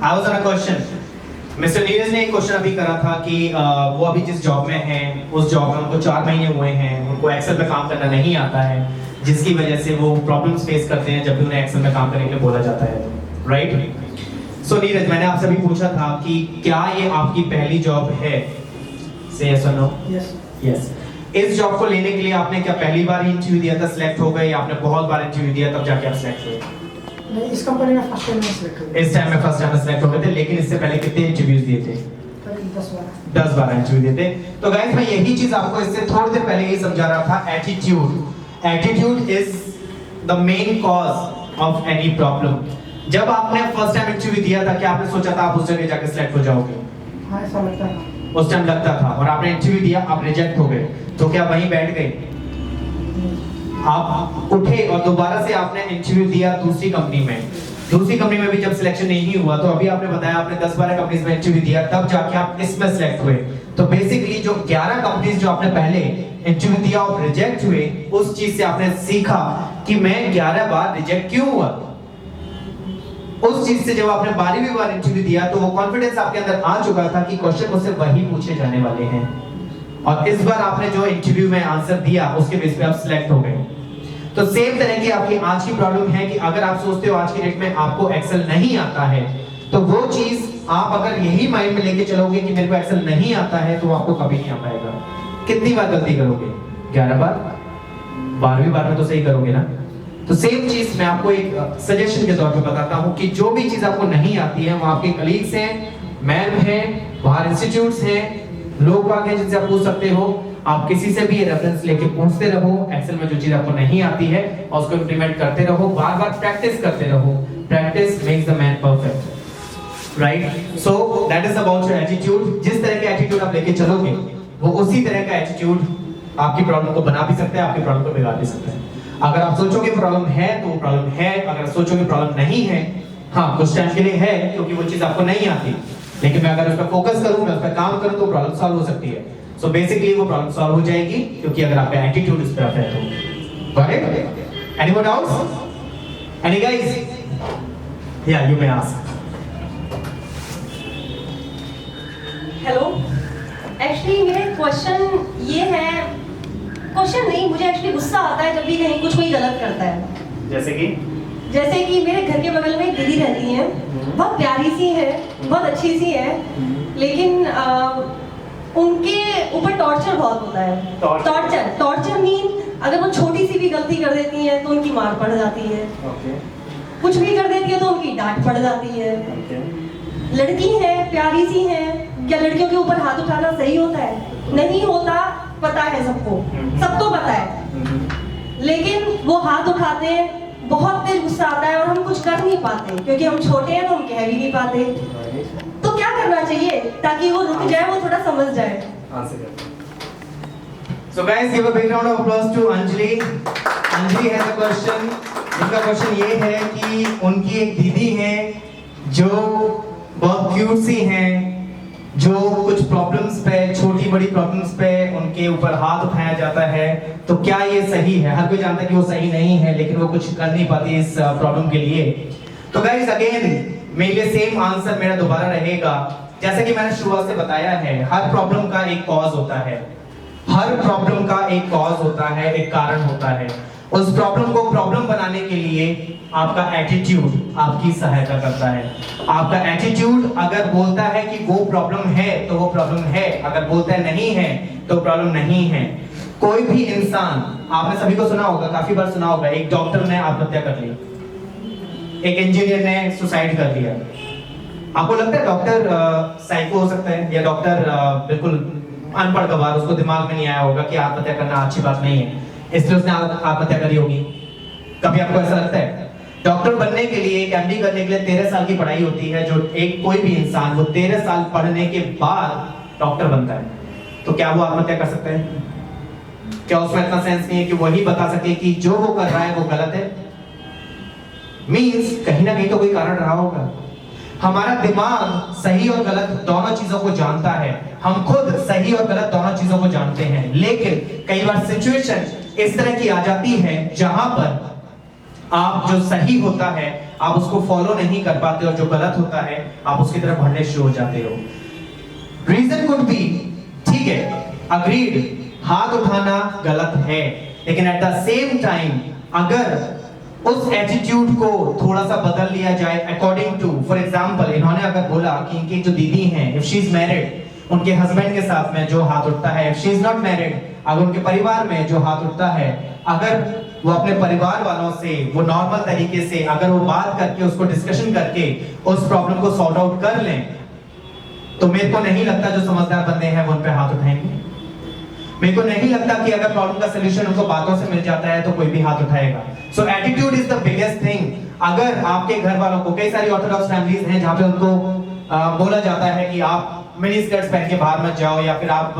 I was on a question. Mister Neeraj ने एक question अभी करा था कि वो अभी जिस जॉब में हैं उस जॉब में उनको 4 महीने हुए हैं, उनको एक्सेल में काम करना नहीं आता है, जिसकी वजह से वो प्रॉब्लम्स फेस करते हैं जब भी उन्हें एक्सेल में काम करने के लिए बोला जाता है, राइट? सो नीरज, मैंने आपसे अभी पूछा था कि क्या ये आपकी पहली जॉब है? से यस और नो? यस। यस। इस जॉब को लेने के लिए आपने क्या पहली बार ही इंटरव्यू दिया था, सिलेक्ट हो गए, या आपने बहुत बार इंटरव्यू दिया तब जाके आप सिलेक्ट हुए? नहीं, इस कंपनी में फर्स्ट टाइम में सिलेक्ट हुआ। इस टाइम में फर्स्ट टाइम में सिलेक्ट हो गए थे, लेकिन इससे पहले कितने इंटरव्यूज दिए थे? 10-12 इंटरव्यू दिए थे। तो गाइस, मैं यही चीज आपको इससे थोड़ी देर पहले ही समझा रहा था। Attitude is the main cause of any problem. जब आपने फर्स्ट टाइम इंटरव्यू दिया था, क्या आपने सोचा था आप उस जगह जाके सिलेक्ट हो जाओगे? हाँ, ऐसा लगता था। उस टाइम लगता था, और आपने इंटरव्यू दिया, आप रिजेक्ट हो गए, तो क्या वहीं बैठ गए? आप उठे और दोबारा से आपने इंटरव्यू दिया दूसरी कंपनी में भी जब सिलेक्शन नहीं हुआ, तो अभी आपने बताया आपने 10-12 कंपनीज में इंटरव्यू दिया, तब जाके आप इसमें सिलेक्ट हुए। तो बेसिकली जो 11 कंपनीज जो आपने पहले इंटरव्यू दिया और रिजेक्ट हुए, उस चीज से आपने सीखा कि मैं 11 बार रिजेक्ट क्यों हुआ। उस चीज से जब आपने 12वीं बार इंटरव्यू दिया, तो वो कॉन्फिडेंस आपके अंदर आ चुका था कि क्वेश्चन मुझसे वही पूछे जाने वाले हैं, और इस बार आपने जो इंटरव्यू में आंसर दिया उसके बेस पे आप सिलेक्ट हो गए। तो सेम तरह की आपकी आज की प्रॉब्लम है कि अगर आप सोचते हो आज की डेट में आपको एक्सेल नहीं आता है, तो वो चीज आप अगर यही माइंड में लेके चलोगे कि मेरे को एक्सेल नहीं आता है, तो आपको कभी नहीं आ पाएगा। कितनी बार गलती करोगे? 11 बार। 12वीं बार में तो सही करोगे ना? तो सेम चीज मैं आपको एक सजेशन के तौर पे बताता हूं कि जो भी चीज आपको नहीं आती है, वो आपके कलीग्स हैं, मैम हैं, बाहर इंस्टीट्यूट्स हैं, लोग आगे जिनसे आप पूछ सकते हो। आप किसी से भी रेफरेंस लेके पूछते रहो एक्सेल में जो चीज आपको नहीं आती है, और उसको इंप्लीमेंट करते रहो, बार-बार प्रैक्टिस करते रहो। Practice makes the man perfect, right? So that is about your attitude. जिस तरह का एटीट्यूड आप लेके चलोगे, वो उसी तरह का एटीट्यूड आपकी प्रॉब्लम को बना भी सकता है, आपकी प्रॉब्लम को बिगाड़ भी सकता है। अगर आप सोचोगे प्रॉब्लम है तो वो प्रॉब्लम है, अगर सोचोगे प्रॉब्लम नहीं है, हाँ कुछ टाइम के लिए है क्योंकि वो चीज आपको नहीं आती, लेकिन मैं अगर उस पर फोकस करूं, मैं उस पर काम करूं, तो प्रॉब्लम सॉल्व हो सकती है। सो बेसिकली वो प्रॉब्लम सॉल्व हो जाएगी क्योंकि अगर आपका एटीट्यूड इस पे परफेक्ट हो। Got it? Any more doubts? Any guys? या you may ask. Hello, actually मेरा क्वेश्चन ये है, क्वेश्चन नहीं, मुझे एक्चुअली गुस्सा आता है जब भी कहीं कुछ कोई गलत करता है। जैसे कि मेरे घर के बगल में एक दीदी रहती हैं, बहुत प्यारी सी है, बहुत अच्छी सी है, लेकिन उनके ऊपर टॉर्चर बहुत होता है। टॉर्चर मीन अगर वो छोटी सी भी गलती कर देती है तो उनकी मार पड़ जाती है, कुछ भी कर देती है तो उनकी डांट पड़ जाती है। लड़की है, प्यारी सी है, क्या लड़कियों के ऊपर हाथ उठाना सही होता है? नहीं होता, पता है सबको पता है, लेकिन वो हाथ उठाते हैं, बहुत तेज गुस्सा आता है और हम कुछ कर नहीं पाते क्योंकि हम छोटे हैं, तो हम कह भी नहीं पाते। तो क्या करना चाहिए ताकि वो रुक जाए, वो थोड़ा समझ जाए? So guys, give a big round of applause to Anjali. Anjali has a question. उनका क्वेश्चन ये है कि उनकी एक दीदी है जो बहुत क्यूट सी हैं, जो कुछ प्रॉब्लम्स पे, छोटी बड़ी प्रॉब्लम्स पे उनके ऊपर हाथ उठाया जाता है, तो क्या ये सही है? हर कोई जानता है कि वो सही नहीं है, लेकिन वो कुछ कर नहीं पाती इस प्रॉब्लम के लिए। तो गाइस, अगेन मेरे लिए सेम आंसर मेरा दोबारा रहेगा। जैसे कि मैंने शुरुआत से बताया है, हर प्रॉब्लम का एक कॉज होता है, हर प्रॉब्लम का एक कॉज होता है, एक कारण होता है। उस प्रॉब्लम को प्रॉब्लम बनाने के लिए आपका एटीट्यूड आपकी सहायता करता है। आपका एटीट्यूड अगर बोलता है कि वो प्रॉब्लम है तो वो प्रॉब्लम है, अगर बोलता है नहीं है तो प्रॉब्लम नहीं है। कोई भी इंसान, आपने सभी को सुना होगा, काफी बार सुना होगा, एक डॉक्टर ने आत्महत्या कर ली, एक इंजीनियर ने सुसाइड कर लिया। आपको लगता है डॉक्टर साइको हो सकता है, या डॉक्टर बिल्कुल अनपढ़ गवार, उसको दिमाग में नहीं आया होगा कि आत्महत्या करना अच्छी बात नहीं है, इसलिए उसने आत्महत्या करी होगी? कभी आपको ऐसा लगता है? डॉक्टर बनने के लिए, एक एमडी करने के लिए 13 साल की पढ़ाई होती है, जो एक कोई भी इंसान वो 13 साल पढ़ने के बाद डॉक्टर बनता है, तो क्या वो आत्महत्या कर सकता है? क्या उसमें इतना सेंस नहीं है कि वही बता सके कि जो वो कर रहा है वो गलत है? मींस कहीं ना कहीं तो कोई कारण रहा होगा। हमारा दिमाग सही और गलत दोनों चीजों को जानता है, हम खुद सही और गलत दोनों चीजों को जानते हैं, लेकिन कई बार सिचुएशन इस तरह की आ जाती है जहां पर आप जो सही होता है आप उसको फॉलो नहीं कर पाते और जो गलत होता है आप उसकी तरफ बढ़ने शुरू हो जाते हो। रीजन कुड बी, ठीक है, अग्रीड, हाथ उठाना गलत है, लेकिन एट द सेम टाइम अगर उस एटीट्यूड को थोड़ा सा बदल लिया जाए अकॉर्डिंग टू, फॉर एग्जांपल इन्होंने अगर बोला कि इनकी जो दीदी हैं, इफ शी इज मैरिड, उनके हस्बैंड के साथ में जो हाथ उठता है, if she is not married, अगर उनके परिवार में जो हाथ उठता है, अगर वो अपने परिवार वालों से वो नॉर्मल तरीके से अगर वो बात करके उसको डिस्कशन करके उस प्रॉब्लम को सॉर्ट आउट कर लें, तो मेरे को नहीं लगता जो समझदार बंदे हैं वो उन पे हाथ उठाएंगे। मेरे को नहीं लगता कि अगर प्रॉब्लम का सलूशन उनको बातों से मिल जाता है तो कोई भी हाथ उठाएगा। So attitude is the biggest thing. अगर आपके घर वालों को, कई सारी ऑर्थोडॉक्स फैमिलीज हैं जहां पे उनको बोला जाता है कि आप मिनी स्कर्ट्स पहन के बाहर मत जाओ, या फिर आप